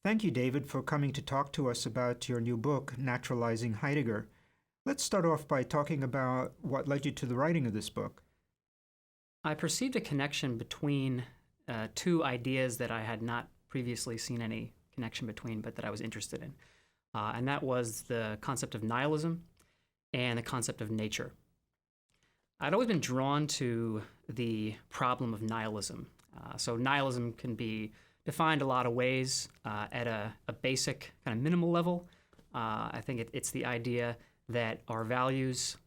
Thank you, David, for coming to talk to us about your new book, Naturalizing Heidegger. Let's start off by talking about what led you to the writing of this book. I perceived a connection between two ideas that I had not previously seen any connection between, but that I was interested in. And that was the concept of nihilism and the concept of nature. I'd always been drawn to the problem of nihilism. So nihilism can be defined a lot of ways at a basic kind of minimal level. I think it's the idea that our values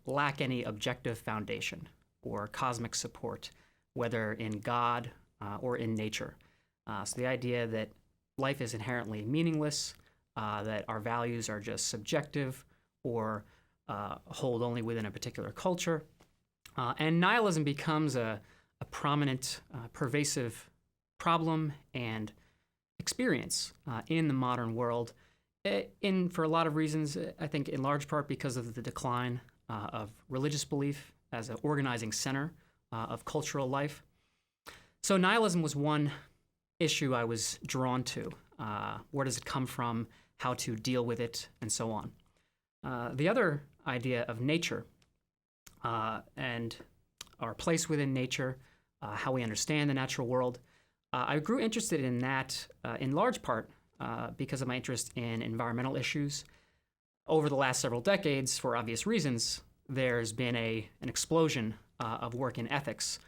lack any objective foundation or cosmic support, whether in God or in nature. So the idea that life is inherently meaningless, that our values are just subjective or hold only within a particular culture. And nihilism becomes a prominent, pervasive problem and experience in the modern world, for a lot of reasons. I think in large part because of the decline of religious belief as an organizing center of cultural life. So nihilism was one issue I was drawn to. Where does it come from? How to deal with it, and so on. The other idea of nature and our place within nature, how we understand the natural world. I grew interested in that in large part because of my interest in environmental issues. Over the last several decades, for obvious reasons, there's been an explosion of work in ethics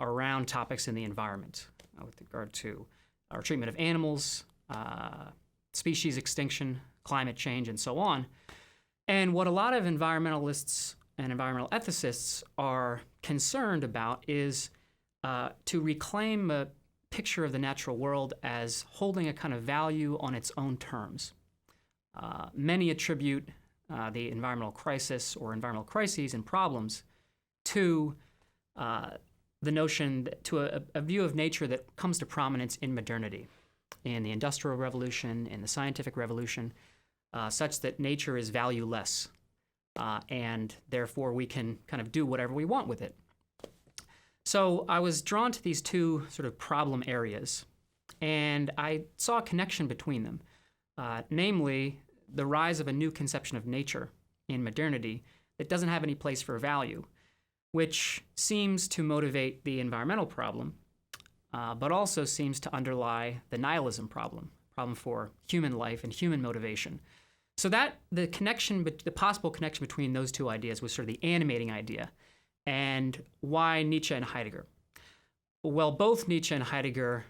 around topics in the environment with regard to our treatment of animals, species extinction, climate change, and so on. And what a lot of environmentalists and environmental ethicists are concerned about is to reclaim a picture of the natural world as holding a kind of value on its own terms. Many attribute the environmental crisis or environmental crises and problems to the notion, to a view of nature that comes to prominence in modernity, in the Industrial Revolution, in the Scientific Revolution, such that nature is valueless, and therefore we can kind of do whatever we want with it. So I was drawn to these two sort of problem areas, and I saw a connection between them, namely the rise of a new conception of nature in modernity that doesn't have any place for value, which seems to motivate the environmental problem, but also seems to underlie the nihilism problem for human life and human motivation. So that the possible connection between those two ideas was sort of the animating idea. And why Nietzsche and Heidegger? Well, both Nietzsche and Heidegger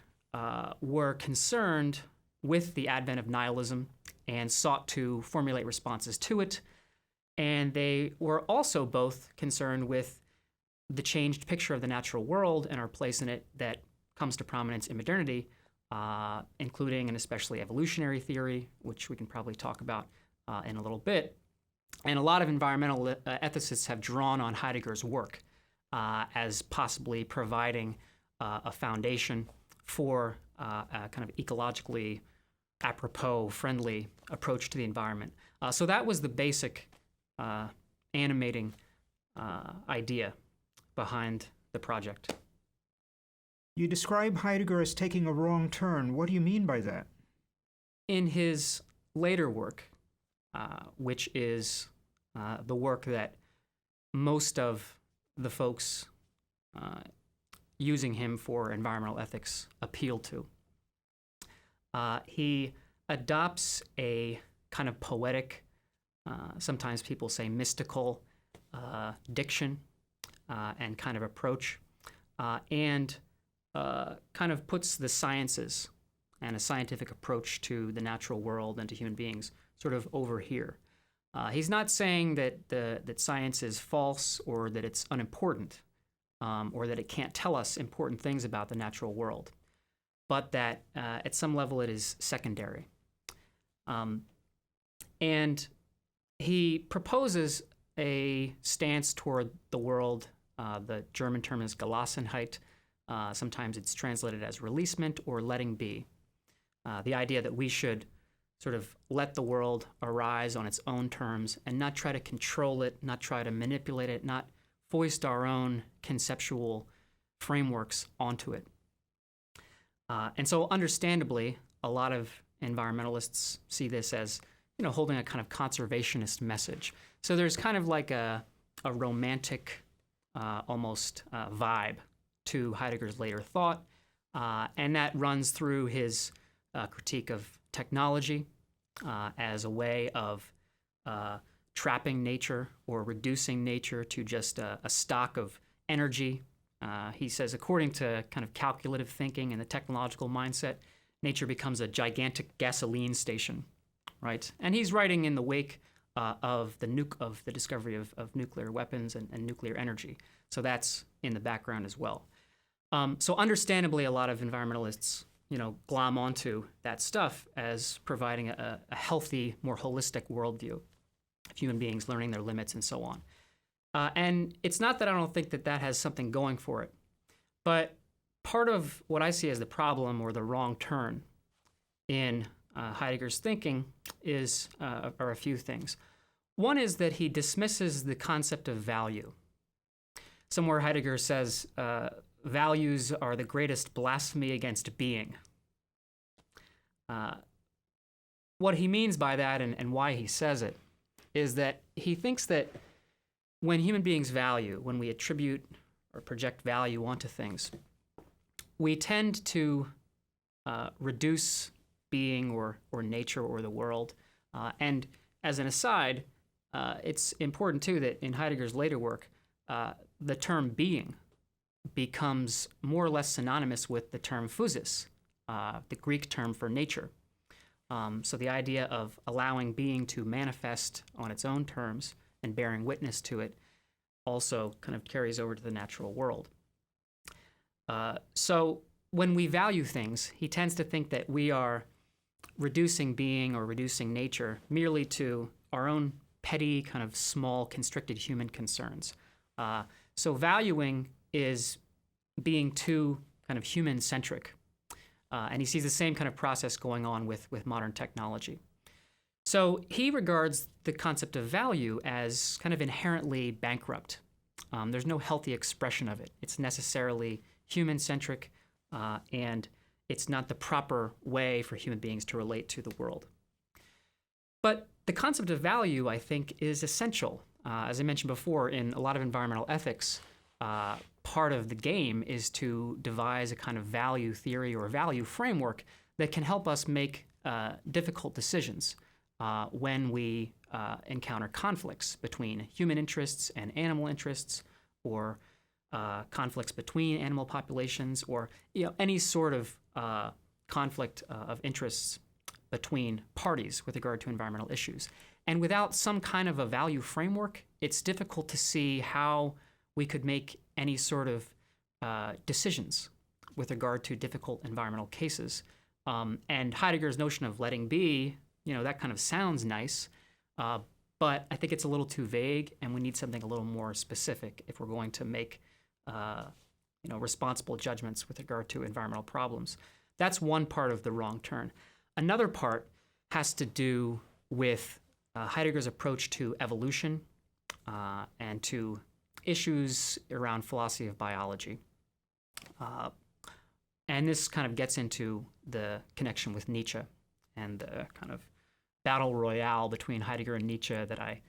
were concerned with the advent of nihilism and sought to formulate responses to it. And they were also both concerned with the changed picture of the natural world and our place in it that comes to prominence in modernity, including and especially evolutionary theory, which we can probably talk about in a little bit. And a lot of environmental ethicists have drawn on Heidegger's work as possibly providing a foundation for a kind of ecologically apropos, friendly approach to the environment. So that was the basic animating idea behind the project. You describe Heidegger as taking a wrong turn. What do you mean by that? In his later work, which is the work that most of the folks using him for environmental ethics appeal to, he adopts a kind of poetic, sometimes people say mystical diction and kind of approach, and kind of puts the sciences and a scientific approach to the natural world and to human beings sort of over here. He's not saying that science is false or that it's unimportant or that it can't tell us important things about the natural world, but that at some level it is secondary. And he proposes a stance toward the world. The German term is Gelassenheit. Sometimes it's translated as releasement or letting be. The idea that we should sort of let the world arise on its own terms and not try to control it, not try to manipulate it, not foist our own conceptual frameworks onto it. And so understandably, a lot of environmentalists see this as, holding a kind of conservationist message. So there's kind of like a romantic, almost vibe to Heidegger's later thought, and that runs through his critique of technology as a way of trapping nature or reducing nature to just a stock of energy. He says, according to kind of calculative thinking and the technological mindset, nature becomes a gigantic gasoline station, right? And he's writing in the wake of the discovery of nuclear weapons and nuclear energy. So that's in the background as well. So understandably, a lot of environmentalists, glom onto that stuff as providing a healthy, more holistic worldview of human beings learning their limits and so on. And it's not that I don't think that has something going for it, but part of what I see as the problem or the wrong turn in Heidegger's thinking are a few things. One is that he dismisses the concept of value. Somewhere Heidegger says, values are the greatest blasphemy against being. What he means by that and why he says it is that he thinks that when human beings value, when we attribute or project value onto things, we tend to reduce being or nature or the world. And as an aside, it's important too that in Heidegger's later work, the term being becomes more or less synonymous with the term physis, the Greek term for nature. So the idea of allowing being to manifest on its own terms and bearing witness to it also kind of carries over to the natural world. So when we value things, he tends to think that we are reducing being or reducing nature merely to our own petty, kind of small, constricted human concerns. So valuing is being too kind of human-centric. And he sees the same kind of process going on with modern technology. So he regards the concept of value as kind of inherently bankrupt. There's no healthy expression of it. It's necessarily human-centric, and it's not the proper way for human beings to relate to the world. But the concept of value, I think, is essential. As I mentioned before, in a lot of environmental ethics, part of the game is to devise a kind of value theory or value framework that can help us make difficult decisions when we encounter conflicts between human interests and animal interests, or conflicts between animal populations, or any sort of conflict of interests between parties with regard to environmental issues. And without some kind of a value framework, it's difficult to see how we could make any sort of decisions with regard to difficult environmental cases. And Heidegger's notion of letting be, that kind of sounds nice, but I think it's a little too vague, and we need something a little more specific if we're going to make responsible judgments with regard to environmental problems. That's one part of the wrong turn. Another part has to do with Heidegger's approach to evolution and to issues around philosophy of biology. And this kind of gets into the connection with Nietzsche and the kind of battle royale between Heidegger and Nietzsche that I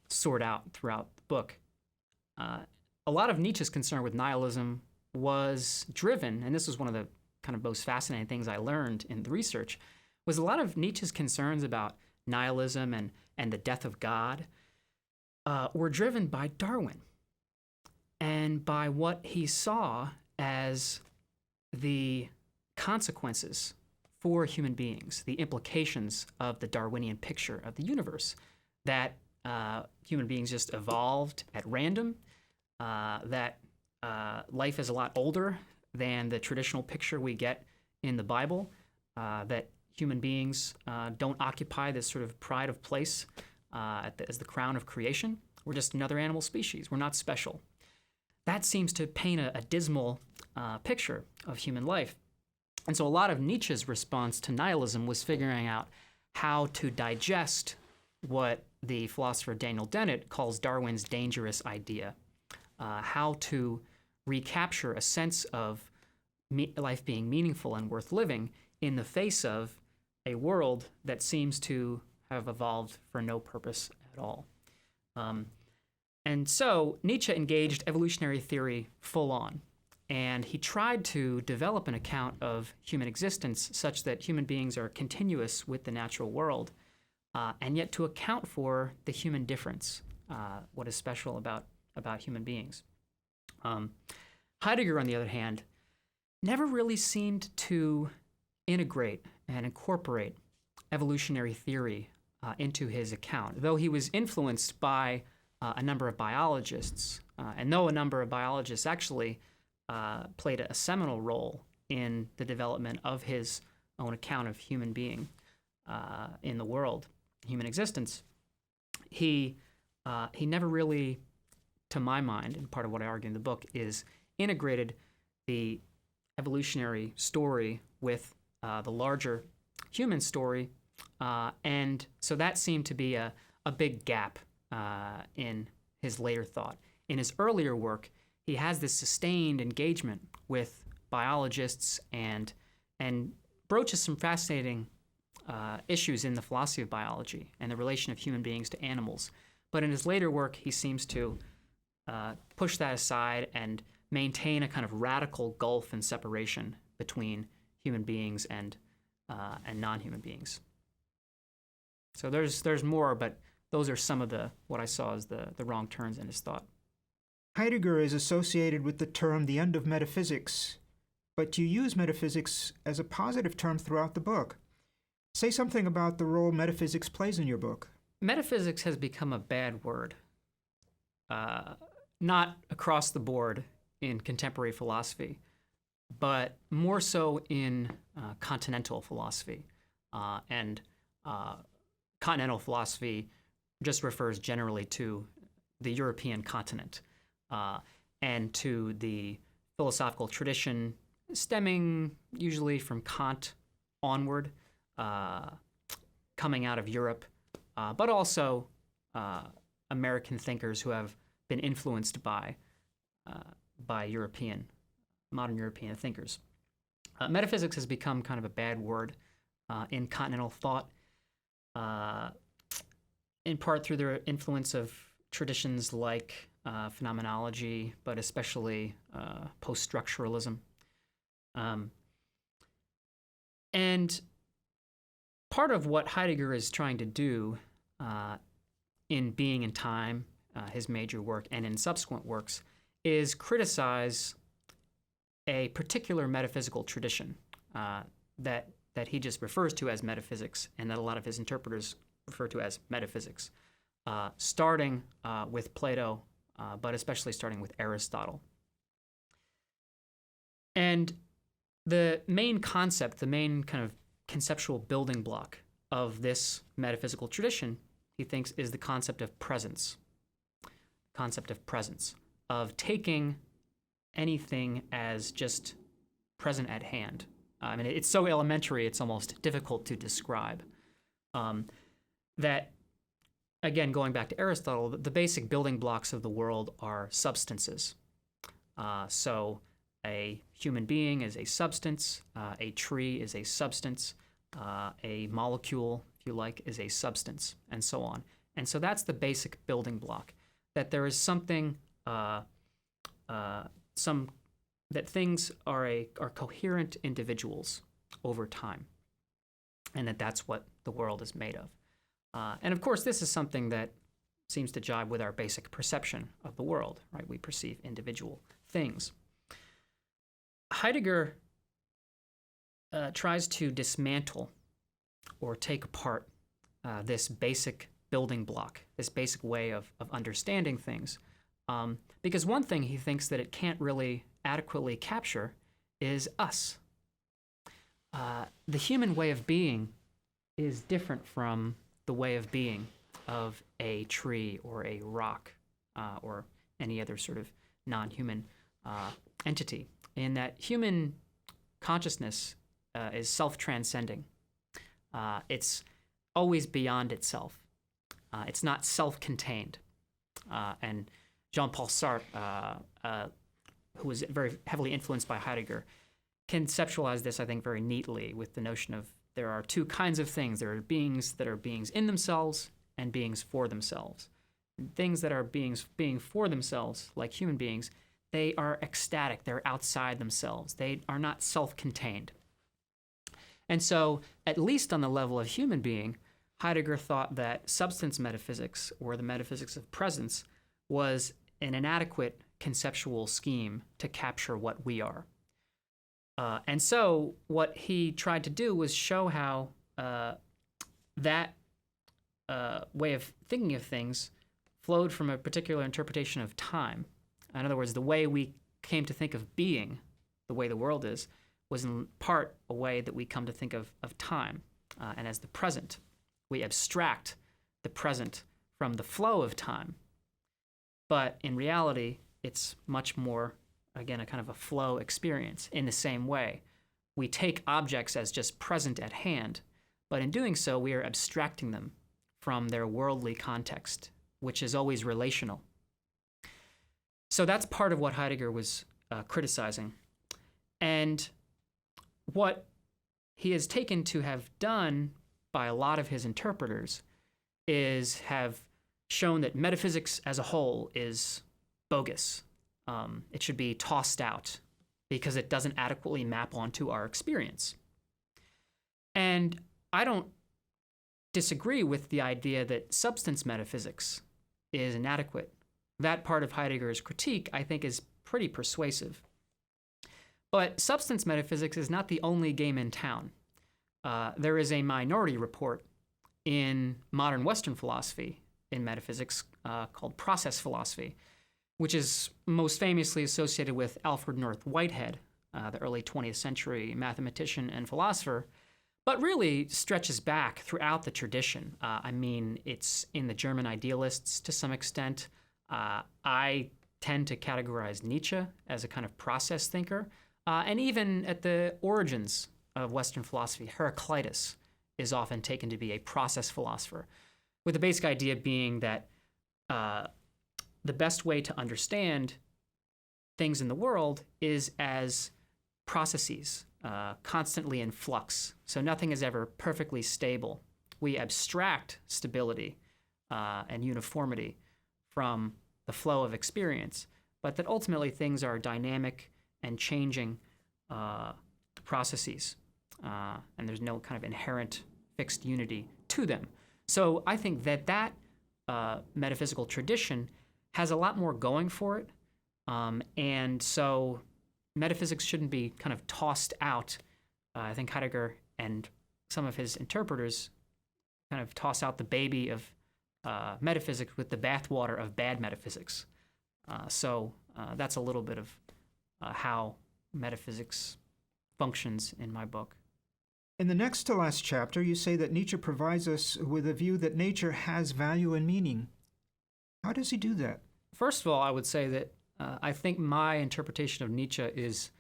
sort out throughout the book. A lot of Nietzsche's concern with nihilism was driven, and this was one of the kind of most fascinating things I learned in the research, was a lot of Nietzsche's concerns about nihilism and the death of God were driven by Darwin and by what he saw as the consequences for human beings, the implications of the Darwinian picture of the universe, that human beings just evolved at random, that life is a lot older than the traditional picture we get in the Bible, that human beings don't occupy this sort of pride of place as the crown of creation. We're just another animal species. We're not special. That seems to paint a dismal picture of human life. And so a lot of Nietzsche's response to nihilism was figuring out how to digest what the philosopher Daniel Dennett calls Darwin's dangerous idea, how to recapture a sense of life being meaningful and worth living in the face of a world that seems to have evolved for no purpose at all. And so Nietzsche engaged evolutionary theory full on, and he tried to develop an account of human existence such that human beings are continuous with the natural world, and yet to account for the human difference, what is special about human beings. Heidegger, on the other hand, never really seemed to integrate and incorporate evolutionary theory into his account, though he was influenced by a number of biologists, and though a number of biologists actually played a seminal role in the development of his own account of human being in the world, human existence, he never really, to my mind, and part of what I argue in the book, is integrated the evolutionary story with the larger human story, and so that seemed to be a big gap in his later thought. In his earlier work, he has this sustained engagement with biologists and broaches some fascinating issues in the philosophy of biology and the relation of human beings to animals. But in his later work, he seems to push that aside and maintain a kind of radical gulf and separation between human beings and non-human beings. So there's more, but those are some of what I saw as the wrong turns in his thought. Heidegger is associated with the term the end of metaphysics, but you use metaphysics as a positive term throughout the book. Say something about the role metaphysics plays in your book. Metaphysics has become a bad word, not across the board in contemporary philosophy, but more so in continental philosophy. And continental philosophy just refers generally to the European continent and to the philosophical tradition stemming usually from Kant onward, coming out of Europe, but also American thinkers who have been influenced by modern European thinkers. Metaphysics has become kind of a bad word in continental thought, in part through the influence of traditions like phenomenology, but especially post-structuralism. And part of what Heidegger is trying to do in Being and Time, his major work, and in subsequent works, is criticize a particular metaphysical tradition that he just refers to as metaphysics, and that a lot of his interpreters refer to as metaphysics, starting with Plato, but especially starting with Aristotle. And the main concept, the main kind of conceptual building block of this metaphysical tradition, he thinks, is the concept of presence. Of taking anything as just present at hand. I mean, it's so elementary, it's almost difficult to describe. That, again, going back to Aristotle, the basic building blocks of the world are substances. So a human being is a substance, a tree is a substance, a molecule, if you like, is a substance, and so on. And so that's the basic building block, that there is something, that things are coherent individuals over time, and that's what the world is made of. And of course, this is something that seems to jibe with our basic perception of the world, right? We perceive individual things. Heidegger tries to dismantle or take apart this basic building block, this basic way of understanding things. Because one thing he thinks that it can't really adequately capture is us. The human way of being is different from the way of being of a tree or a rock or any other sort of non-human entity, in that human consciousness is self-transcending. It's always beyond itself. It's not self-contained. And Jean-Paul Sartre, who was very heavily influenced by Heidegger, conceptualized this, I think, very neatly with the notion of there are two kinds of things. There are beings that are beings in themselves and beings for themselves. And things that are being for themselves, like human beings, they are ecstatic. They're outside themselves. They are not self-contained. And so, at least on the level of human being, Heidegger thought that substance metaphysics, or the metaphysics of presence, was an inadequate conceptual scheme to capture what we are. And so what he tried to do was show how that way of thinking of things flowed from a particular interpretation of time. In other words, the way we came to think of being, the way the world is, was in part a way that we come to think of time. And as the present, we abstract the present from the flow of time. But in reality, it's much more, again, a kind of a flow experience. In the same way, we take objects as just present at hand, but in doing so, we are abstracting them from their worldly context, which is always relational. So that's part of what Heidegger was criticizing. And what he has taken to have done by a lot of his interpreters is have shown that metaphysics as a whole is bogus. It should be tossed out because it doesn't adequately map onto our experience. And I don't disagree with the idea that substance metaphysics is inadequate. That part of Heidegger's critique, I think, is pretty persuasive. But substance metaphysics is not the only game in town. There is a minority report in modern Western philosophy in metaphysics called process philosophy, which is most famously associated with Alfred North Whitehead, the early 20th century mathematician and philosopher, but really stretches back throughout the tradition. I mean, it's in the German idealists to some extent. I tend to categorize Nietzsche as a kind of process thinker. And even at the origins of Western philosophy, Heraclitus is often taken to be a process philosopher, with the basic idea being that the best way to understand things in the world is as processes, constantly in flux. So nothing is ever perfectly stable. We abstract stability and uniformity from the flow of experience, but that ultimately things are dynamic and changing processes, and there's no kind of inherent fixed unity to them. So I think that metaphysical tradition has a lot more going for it, and so metaphysics shouldn't be kind of tossed out. I think Heidegger and some of his interpreters kind of toss out the baby of metaphysics with the bathwater of bad metaphysics. So that's a little bit of how metaphysics functions in my book. In the next to last chapter, you say that Nietzsche provides us with a view that nature has value and meaning. How does he do that? First of all, I would say that I think my interpretation of Nietzsche is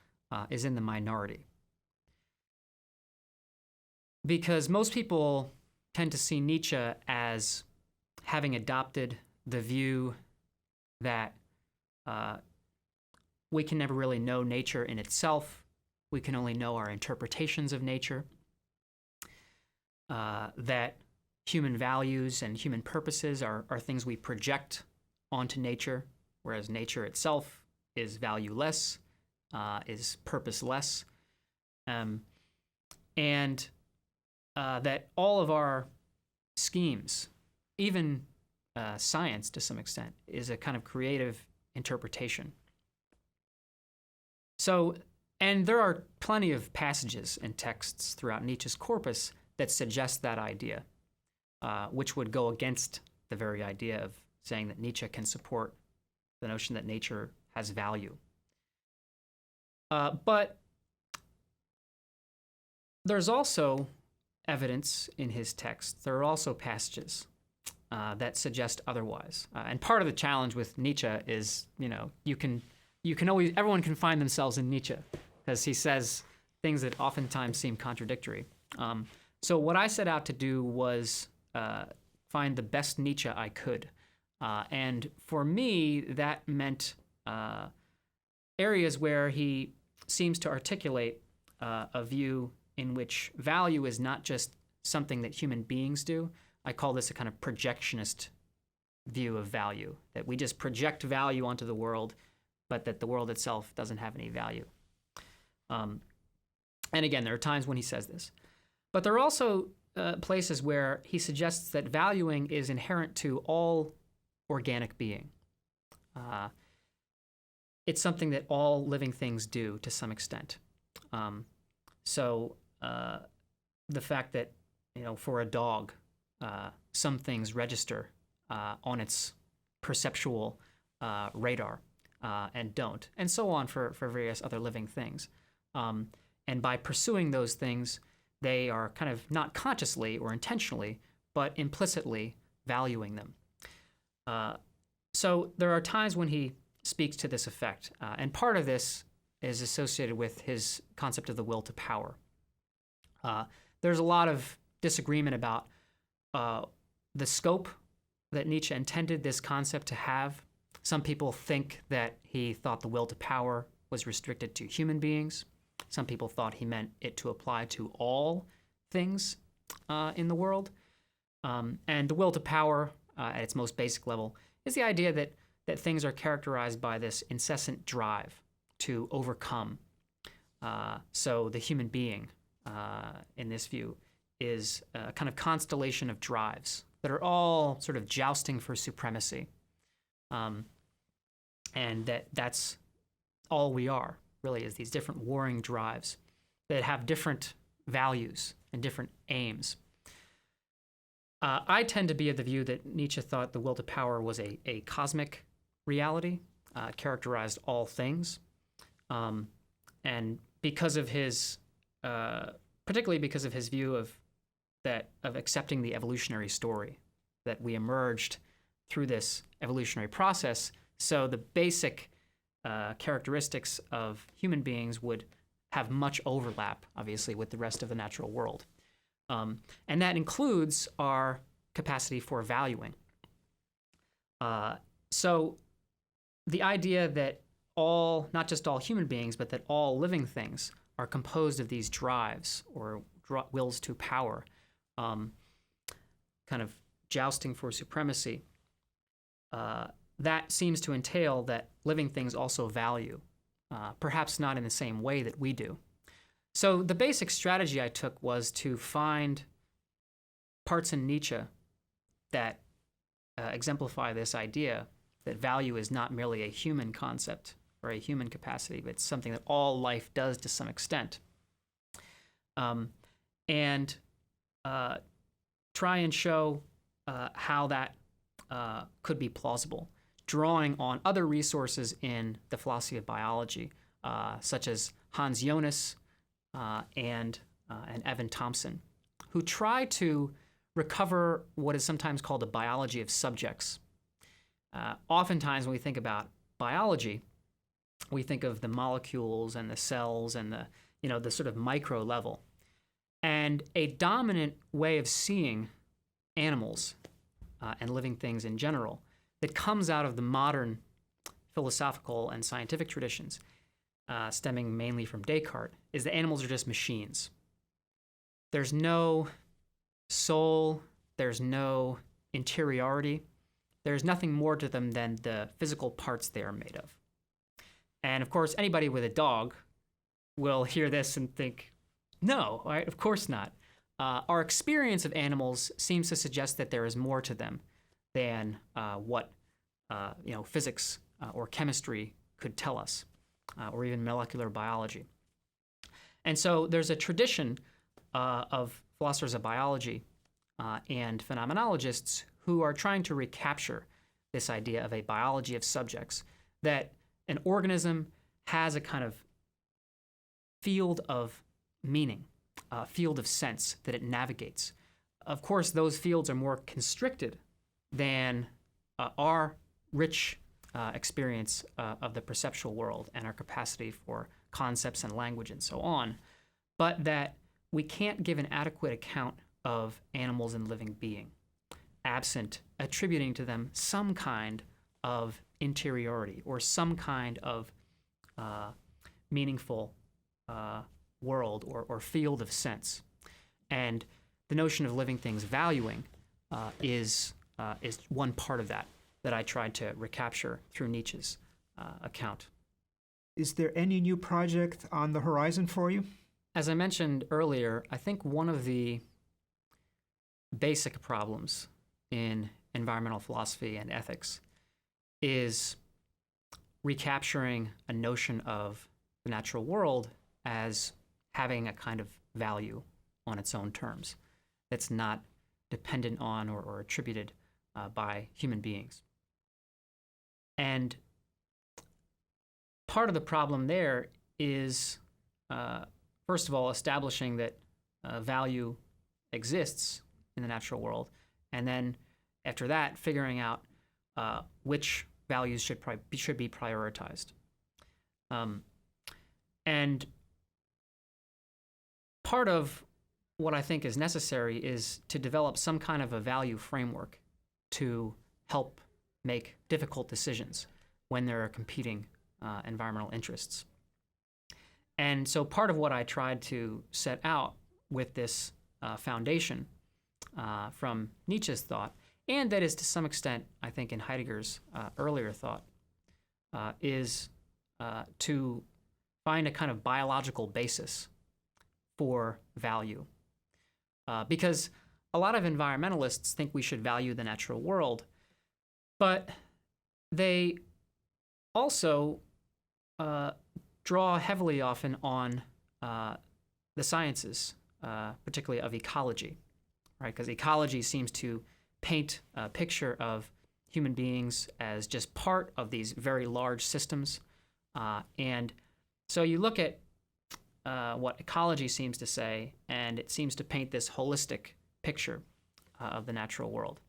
in the minority. Because most people tend to see Nietzsche as having adopted the view that we can never really know nature in itself. We can only know our interpretations of nature. That human values and human purposes are things we project onto nature, whereas nature itself is valueless, is purposeless, and that all of our schemes, even science to some extent, is a kind of creative interpretation. So, and there are plenty of passages and texts throughout Nietzsche's corpus that suggest that idea, which would go against the very idea of saying that Nietzsche can support the notion that nature has value. But there's also evidence in his text. There are also passages that suggest otherwise. And part of the challenge with Nietzsche is, you can always, everyone can find themselves in Nietzsche because he says things that oftentimes seem contradictory. So what I set out to do was find the best Nietzsche I could. And for me, that meant areas where he seems to articulate a view in which value is not just something that human beings do. I call this a kind of projectionist view of value, that we just project value onto the world, but that the world itself doesn't have any value. And again, there are times when he says this. But there are also places where he suggests that valuing is inherent to all organic being. It's something that all living things do to some extent. So the fact that, for a dog, some things register on its perceptual radar and don't, and so on for various other living things. And by pursuing those things, they are kind of not consciously or intentionally, but implicitly valuing them. So there are times when he speaks to this effect, and part of this is associated with his concept of the will to power. There's a lot of disagreement about the scope that Nietzsche intended this concept to have. Some people think that he thought the will to power was restricted to human beings. Some people thought he meant it to apply to all things in the world. And the will to power, at its most basic level, is the idea that things are characterized by this incessant drive to overcome. So the human being, in this view, is a kind of constellation of drives that are all sort of jousting for supremacy. And that's all we are, really, is these different warring drives that have different values and different aims. I tend to be of the view that Nietzsche thought the will to power was a cosmic reality, characterized all things. And because of his, particularly because of his view of accepting the evolutionary story, that we emerged through this evolutionary process, so the basic characteristics of human beings would have much overlap, obviously, with the rest of the natural world. And that includes our capacity for valuing. So the idea that not just all human beings, but that all living things are composed of these drives or wills to power, kind of jousting for supremacy, that seems to entail that living things also value, perhaps not in the same way that we do. So the basic strategy I took was to find parts in Nietzsche that exemplify this idea that value is not merely a human concept or a human capacity, but it's something that all life does to some extent. And try and show how that could be plausible, drawing on other resources in the philosophy of biology, such as Hans Jonas and Evan Thompson, who try to recover what is sometimes called a biology of subjects. Oftentimes when we think about biology, we think of the molecules and the cells and the sort of micro level. And a dominant way of seeing animals and living things in general that comes out of the modern philosophical and scientific traditions, stemming mainly from Descartes, is that animals are just machines. There's no soul, there's no interiority, there's nothing more to them than the physical parts they are made of. And of course, anybody with a dog will hear this and think, no, right? Of course not. Our experience of animals seems to suggest that there is more to them than what physics or chemistry could tell us, or even molecular biology. And so there's a tradition of philosophers of biology and phenomenologists who are trying to recapture this idea of a biology of subjects, that an organism has a kind of field of meaning, a field of sense that it navigates. Of course, those fields are more constricted than our rich experience of the perceptual world and our capacity for concepts and language and so on, but that we can't give an adequate account of animals and living being, absent attributing to them some kind of interiority or some kind of meaningful world or field of sense. And the notion of living things valuing is one part of that I tried to recapture through Nietzsche's account. Is there any new project on the horizon for you? As I mentioned earlier, I think one of the basic problems in environmental philosophy and ethics is recapturing a notion of the natural world as having a kind of value on its own terms that's not dependent on or attributed by human beings. And part of the problem there is, first of all, establishing that value exists in the natural world, and then after that, figuring out which values should be prioritized. And part of what I think is necessary is to develop some kind of a value framework to help make difficult decisions when there are competing environmental interests. And so part of what I tried to set out with this foundation from Nietzsche's thought, and that is to some extent, I think, in Heidegger's earlier thought, is to find a kind of biological basis for value. Because a lot of environmentalists think we should value the natural world, but they also draw heavily often on the sciences, particularly of ecology, right? Because ecology seems to paint a picture of human beings as just part of these very large systems. And so you look at what ecology seems to say, and it seems to paint this holistic picture of the natural world.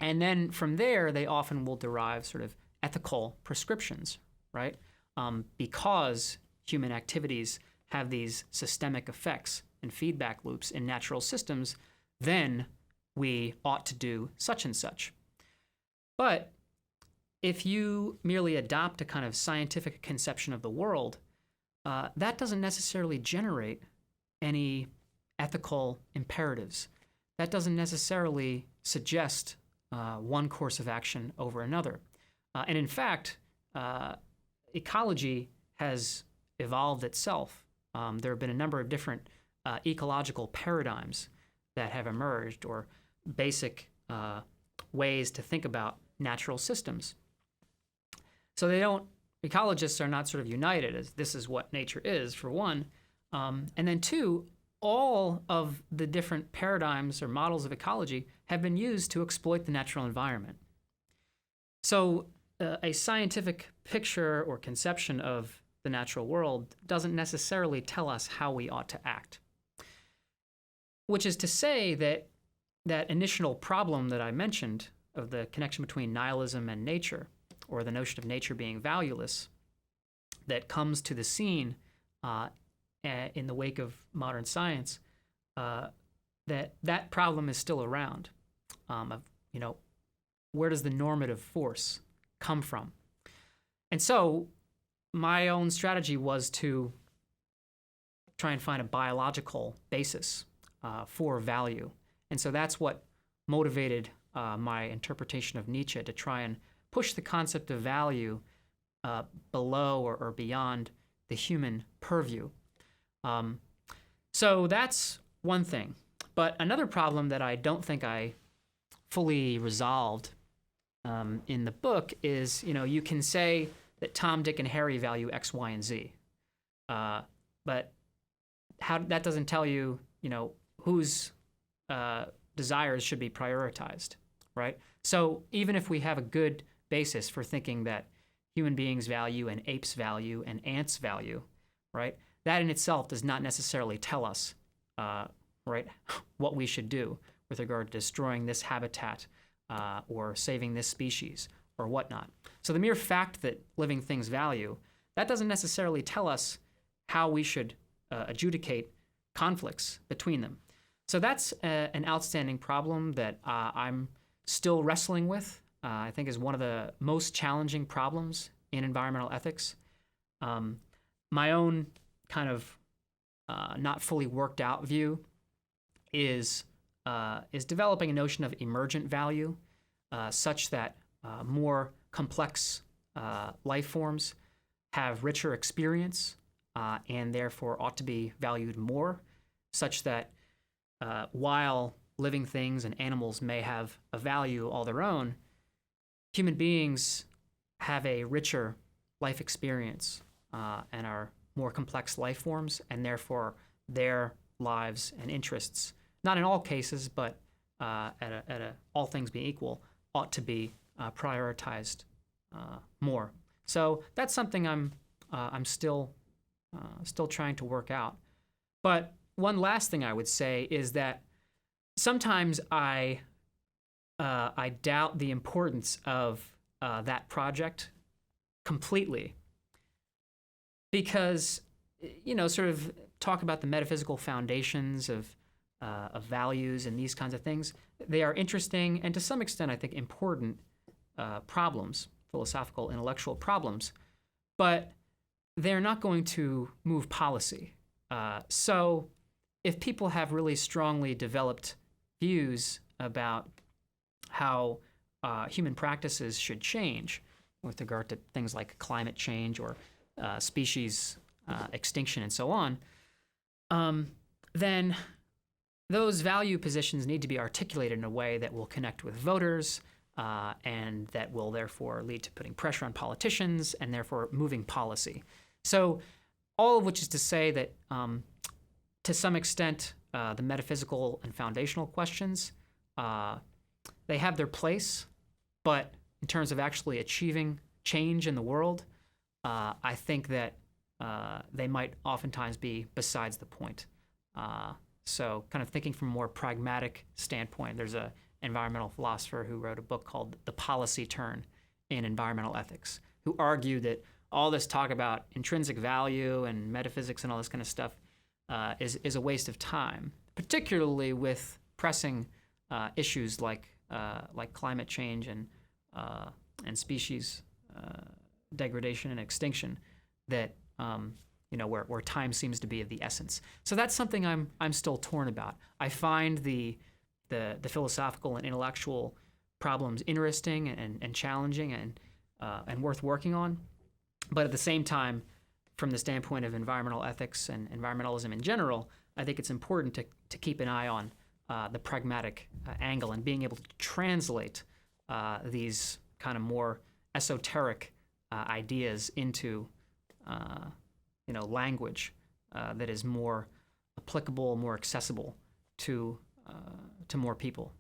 And then from there, they often will derive sort of ethical prescriptions, right? Because human activities have these systemic effects and feedback loops in natural systems, then we ought to do such and such. But if you merely adopt a kind of scientific conception of the world, that doesn't necessarily generate any ethical imperatives. That doesn't necessarily suggest one course of action over another. And in fact, ecology has evolved itself. There have been a number of different ecological paradigms that have emerged, or basic ways to think about natural systems. So ecologists are not sort of united as this is what nature is, for one. And then two, all of the different paradigms or models of ecology have been used to exploit the natural environment. So a scientific picture or conception of the natural world doesn't necessarily tell us how we ought to act. Which is to say that that initial problem that I mentioned of the connection between nihilism and nature, or the notion of nature being valueless, that comes to the scene in the wake of modern science, that problem is still around. Where does the normative force come from? And so my own strategy was to try and find a biological basis for value. And so that's what motivated my interpretation of Nietzsche, to try and push the concept of value below or beyond the human purview. So that's one thing. But another problem that I don't think I fully resolved in the book is, you can say that Tom, Dick, and Harry value X, Y, and Z. But that doesn't tell you, whose desires should be prioritized, right? So even if we have a good basis for thinking that human beings value and apes value and ants value, right? That in itself does not necessarily tell us, right, what we should do with regard to destroying this habitat or saving this species or whatnot. So the mere fact that living things value, that doesn't necessarily tell us how we should adjudicate conflicts between them. So that's an outstanding problem that I'm still wrestling with. I think is one of the most challenging problems in environmental ethics. My own kind of not fully worked out view is developing a notion of emergent value, such that more complex life forms have richer experience and therefore ought to be valued more, such that while living things and animals may have a value all their own, human beings have a richer life experience and are more complex life forms, and therefore their lives and interests, not in all cases, but all things being equal, ought to be prioritized more. So that's something I'm still trying to work out. But one last thing I would say is that sometimes I doubt the importance of that project completely, because sort of talk about the metaphysical foundations of values and these kinds of things. They are interesting and to some extent, I think, important problems, philosophical, intellectual problems, but they're not going to move policy. So if people have really strongly developed views about how human practices should change with regard to things like climate change or species extinction and so on, then those value positions need to be articulated in a way that will connect with voters and that will therefore lead to putting pressure on politicians and therefore moving policy. So all of which is to say that to some extent the metaphysical and foundational questions, they have their place, but in terms of actually achieving change in the world, I think that they might oftentimes be besides the point. So kind of thinking from a more pragmatic standpoint, there's an environmental philosopher who wrote a book called The Policy Turn in Environmental Ethics, who argued that all this talk about intrinsic value and metaphysics and all this kind of stuff is a waste of time, particularly with pressing issues like climate change and species degradation and extinction that where time seems to be of the essence. So that's something I'm still torn about. I find the philosophical and intellectual problems interesting and challenging and worth working on, but at the same time, from the standpoint of environmental ethics and environmentalism in general, I think it's important to keep an eye on the pragmatic angle and being able to translate these kind of more esoteric ideas into language that is more applicable, more accessible to more people.